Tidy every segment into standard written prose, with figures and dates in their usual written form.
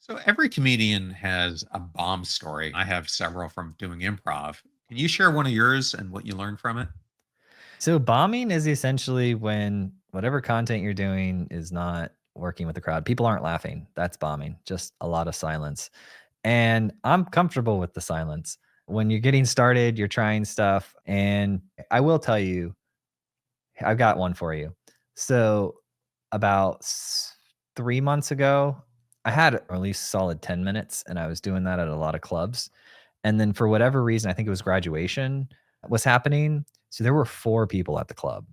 So every comedian has a bomb story. I have several from doing improv. Can you share one of yours and what you learned from it? So bombing is essentially when whatever content you're doing is not working with the crowd. People aren't laughing. That's bombing. Just a lot of silence. And I'm comfortable with the silence. When you're getting started, you're trying stuff. And I will tell you, I've got one for you. So about 3 months ago, I had at least solid 10 minutes and I was doing that at a lot of clubs. And then for whatever reason, I think it was graduation was happening. So there were 4 people at the club.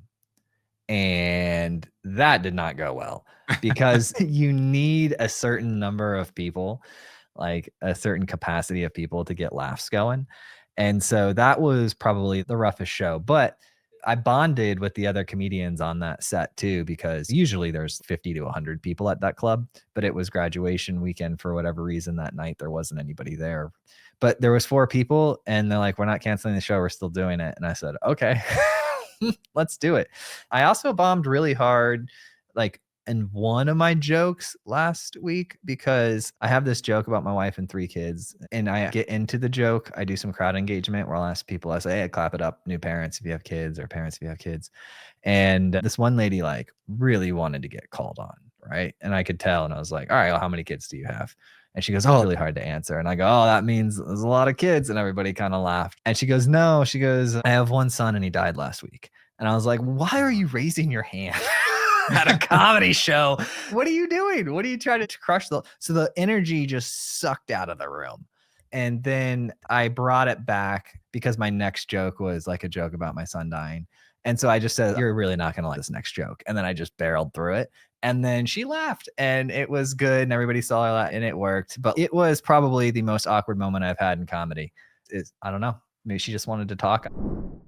And that did not go well because you need a certain number of people, like a certain capacity of people to get laughs going. And so that was probably the roughest show. But I bonded with the other comedians on that set too, because usually there's 50 to 100 people at that club, but it was graduation weekend for whatever reason that night. There wasn't anybody there, but there was 4 people and they're like, we're not canceling the show. We're still doing it. And I said, okay, let's do it. I also bombed really hard, like in one of my jokes last week because I have this joke about my wife and 3 kids. And I get into the joke. I do some crowd engagement where I'll ask people, I say, hey, clap it up, new parents if you have kids, or parents if you have kids. And this one lady like really wanted to get called on. Right. And I could tell. And I was like, all right, well, how many kids do you have? And she goes, oh, really hard to answer. And I go, oh, that means there's a lot of kids. And everybody kind of laughed. And she goes, no, she goes, I have one son and he died last week. And I was like, why are you raising your hand at a comedy show? What are you doing? What are you trying to crush so the energy just sucked out of the room. And then I brought it back because my next joke was like a joke about my son dying. And so I just said, you're really not going to like this next joke. And then I just barreled through it. And then she laughed and it was good. And everybody saw her laugh and it worked. But it was probably the most awkward moment I've had in comedy. I don't know. Maybe she just wanted to talk.